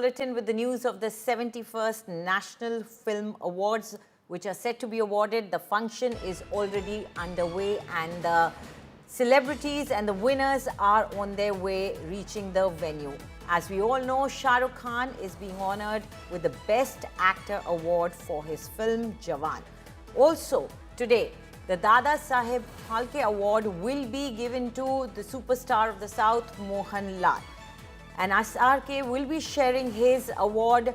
bulletin with the news of the 71st National Film Awards, which are set to be awarded. The function is already underway and the celebrities and the winners are on their way reaching the venue. As we all know, Shah Rukh Khan is being honored with the Best Actor Award for his film Jawan. Also, today, the Dada Saheb Phalke Award will be given to the superstar of the South, Mohan Lal. And SRK will be sharing his award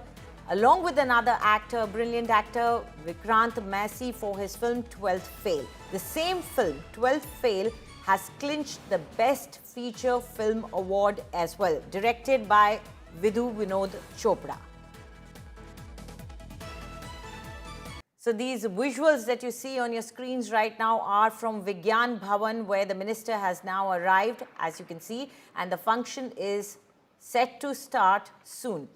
along with another actor, brilliant actor, Vikrant Massey, for his film 12th Fail. The same film, 12th Fail, has clinched the Best Feature Film Award as well, directed by Vidhu Vinod Chopra. So these visuals that you see on your screens right now are from Vigyan Bhavan, where the minister has now arrived, as you can see, and the function is set to start soon.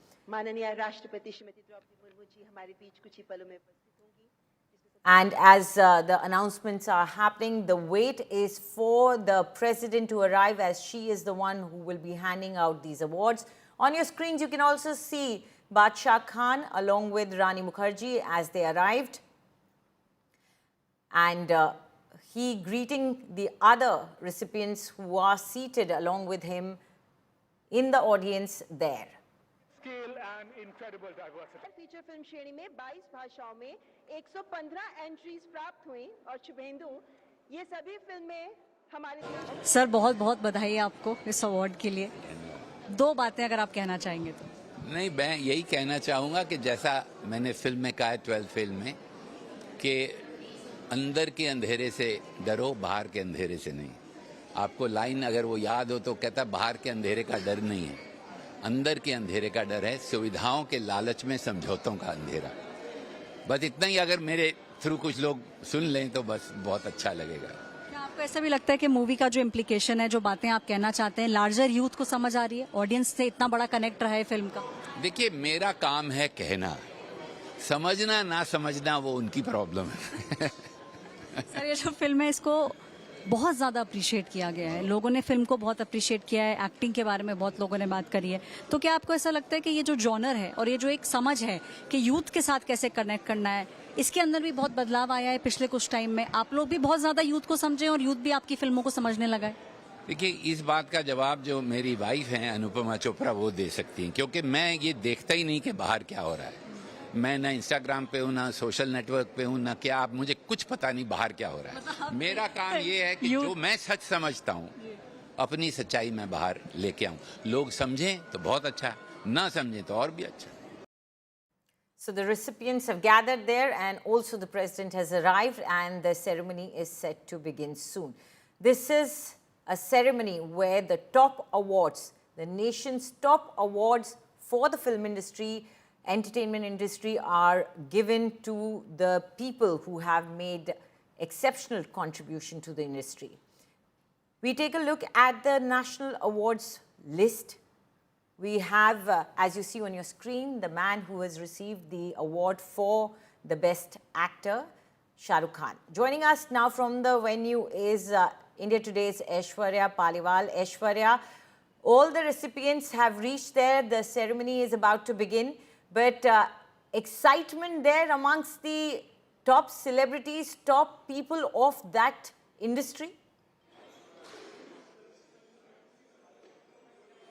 And as the announcements are happening, the wait is for the president to arrive, as she is the one who will be handing out these awards. On your screens, you can also see Badshah Khan along with Rani Mukherjee as they arrived. And he greeting the other recipients who are seated along with him in the audience there. Scale and incredible diversity. Feature film श्रेणी में 22 भाषाओं में 115 entries प्राप्त हुई और शुभेंदु ये सभी फिल्में हमारे सर बहुत बहुत बधाई आपको इस अवार्ड के लिए। दो बातें अगर आप कहना चाहेंगे तो। नहीं, मैं यही कहना चाहूँगा कि जैसा मैंने फिल्म में कहा है 12 फिल्म में कि अंदर के अंधेरे से डरो, बाहर के अंधेरे से नहीं। आपको लाइन अगर वो याद हो तो कहता बाहर के अंधेरे का डर नहीं है, अंदर के अंधेरे का डर है, सुविधाओं के लालच में समझौतों का अंधेरा। बस इतना ही अगर मेरे थ्रू कुछ लोग सुन लें तो बस बहुत अच्छा लगेगा। क्या आपको ऐसा भी लगता है कि मूवी का जो इम्प्लीकेशन है, जो बातें आप कहना चाहते हैं, लार्जर यूथ को समझ आ रही है? ऑडियंस से इतना बड़ा कनेक्ट रहा है फिल्म का। देखिए, मेरा काम है कहना, समझना ना समझना वो उनकी प्रॉब्लम है। सर, ये जो फिल्म है इसको बहुत ज़्यादा अप्रिशिएट किया गया है, लोगों ने फिल्म को बहुत अप्रिशिएट किया है, एक्टिंग के बारे में बहुत लोगों ने बात करी है। तो क्या आपको ऐसा लगता है कि ये जो जॉनर है और ये जो एक समझ है कि यूथ के साथ कैसे कनेक्ट करना है, इसके अंदर भी बहुत बदलाव आया है पिछले कुछ टाइम में? आप लोग भी बहुत ज़्यादा यूथ को समझे और यूथ भी आपकी फिल्मों को समझने लगा है? देखिए, इस बात का जवाब जो मेरी वाइफ हैं अनुपमा चोपड़ा वो दे सकती हैं, क्योंकि मैं ये देखता ही नहीं कि बाहर क्या हो रहा है। मैं ना इंस्टाग्राम पे हूँ, ना सोशल नेटवर्क पे हूँ, ना क्या आप, मुझे कुछ पता नहीं बाहर क्या हो रहा है। मेरा काम ये है कि जो मैं सच समझता हूँ अपनी सच्चाई मैं बाहर लेके आऊँ। लोग समझें तो बहुत अच्छा, ना समझें तो और भी अच्छा। So the recipients have gathered there and also the president has arrived and the ceremony is set to begin soon. This is a ceremony where the top awards, the nation's top awards for the film industry, entertainment industry, are given to the people who have made exceptional contribution to the industry. We take a look at the national awards list. We have, as you see on your screen, the man who has received the award for the Best Actor, Shah Rukh Khan. Joining us now from the venue is India Today's Aishwarya Paliwal. Aishwarya, all the recipients have reached there. The ceremony is about to begin. But excitement there amongst the top celebrities, top people of that industry?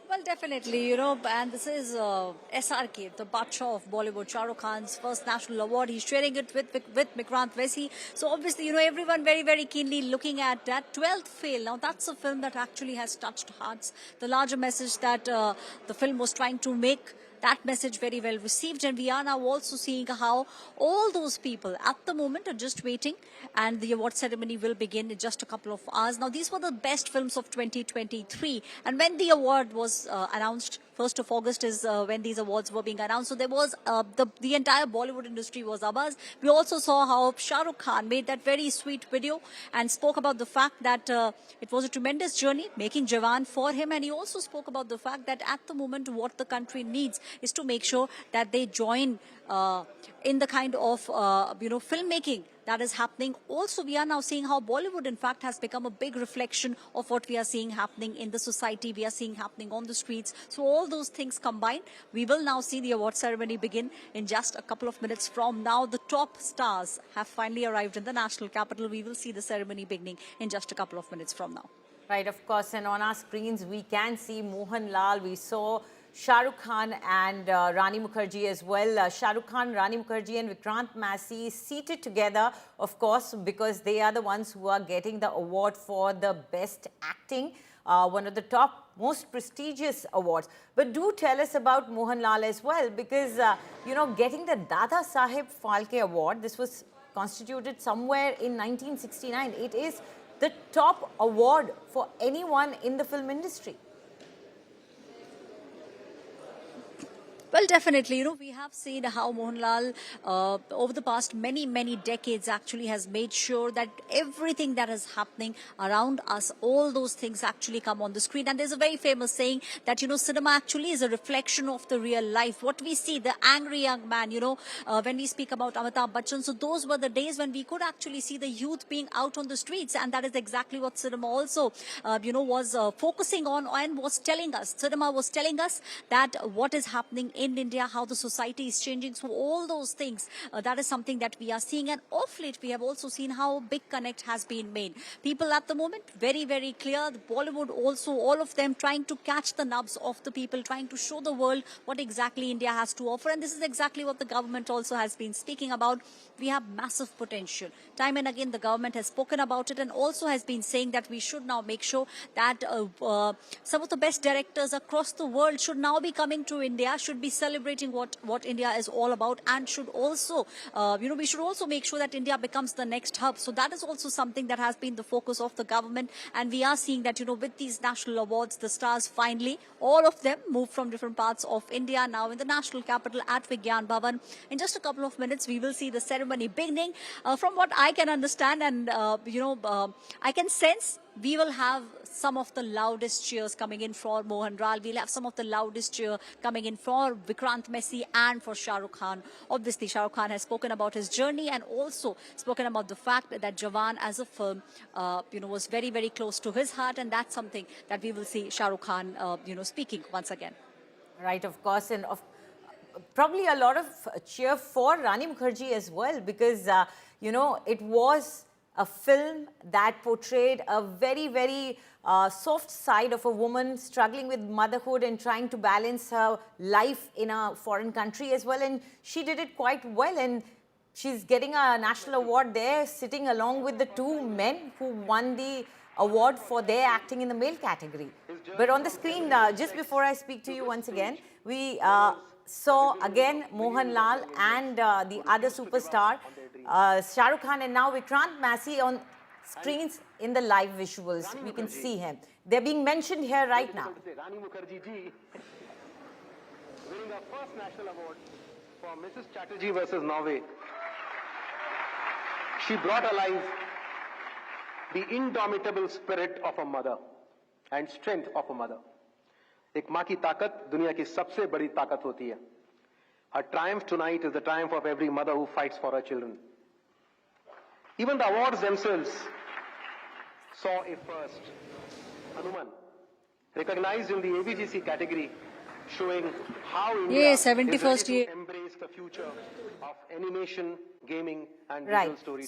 Well, definitely, you know, and this is SRK, the Badshah of Bollywood, Shah Rukh Khan's first national award. He's sharing it with Vikrant Massey. So obviously, you know, everyone very, very keenly looking at that 12th Fail. Now, that's a film that actually has touched hearts. The larger message that the film was trying to make, that message very well received, and we are now also seeing how all those people at the moment are just waiting, and the award ceremony will begin in just a couple of hours. Now, these were the best films of 2023, and when the award was announced, 1st of August is when these awards were being announced. So there was the entire Bollywood industry was abuzz. We also saw how Shah Rukh Khan made that very sweet video and spoke about the fact that it was a tremendous journey making Jawan for him, and he also spoke about the fact that at the moment what the country needs is to make sure that they join in the kind of filmmaking that is happening. Also, we are now seeing how Bollywood, in fact, has become a big reflection of what we are seeing happening in the society, we are seeing happening on the streets. So all those things combined, we will now see the award ceremony begin in just a couple of minutes from now. The top stars have finally arrived in the national capital. We will see the ceremony beginning in just a couple of minutes from now. Right, of course, and on our screens we can see Mohanlal. We saw Shah Rukh Khan and Rani Mukherjee as well. Shah Rukh Khan, Rani Mukherjee and Vikrant Massey seated together, of course, because they are the ones who are getting the award for the best acting, one of the top most prestigious awards. But do tell us about Mohanlal as well, because, you know, getting the Dada Saheb Phalke Award, this was constituted somewhere in 1969. It is the top award for anyone in the film industry. Well, definitely. You know, we have seen how Mohanlal over the past many decades actually has made sure that everything that is happening around us, all those things actually come on the screen. And there's a very famous saying that, you know, cinema actually is a reflection of the real life. What we see, the angry young man, you know, when we speak about Amitabh Bachchan, so those were the days when we could actually see the youth being out on the streets. And that is exactly what cinema also, you know, was focusing on and was telling us. Cinema was telling us that what is happening in India, how the society is changing. So all those things, that is something that we are seeing. And of late, we have also seen how a big connect has been made. People at the moment, very clear. The Bollywood also, all of them trying to catch the nubs of the people, trying to show the world what exactly India has to offer. And this is exactly what the government also has been speaking about. We have massive potential. Time and again, the government has spoken about it and also has been saying that we should now make sure that some of the best directors across the world should now be coming to India, should be celebrating what India is all about, and should also, you know, we should also make sure that India becomes the next hub. So that is also something that has been the focus of the government. And we are seeing that, you know, with these national awards, the stars finally, all of them moved from different parts of India, now in the national capital at Vigyan Bhavan. In just a couple of minutes, we will see the ceremony beginning. From what I can understand and, you know, I can sense, we will have some of the loudest cheers coming in for Mohanlal. We'll have some of the loudest cheer coming in for Vikrant Massey and for Shah Rukh Khan. Obviously, Shah Rukh Khan has spoken about his journey and also spoken about the fact that Jawan as a film, you know, was very close to his heart. And that's something that we will see Shah Rukh Khan, you know, speaking once again. Right, of course. And probably a lot of cheer for Rani Mukherjee as well, because, you know, it was a film that portrayed a very soft side of a woman struggling with motherhood and trying to balance her life in a foreign country as well. And she did it quite well. And she's getting a national award there, sitting along with the two men who won the award for their acting in the male category. But on the screen, just before I speak to you once again, we saw again Mohanlal and the other superstar, Shah Rukh Khan, and now Vikrant Massey on screens in the live visuals. We can see him. They're being mentioned here right now. Rani Mukherjee ji winning our first national award for Mrs. Chatterjee versus Norway. She brought alive the indomitable spirit of a mother and strength of a mother. एक माँ की ताकत दुनिया की सबसे बड़ी ताकत होती है. Her triumph tonight is the triumph of every mother who fights for her children. Even the awards themselves saw a first. Hanuman, recognized in the ABGC category, showing how India is ready to embrace the future of animation, gaming and visual storytelling.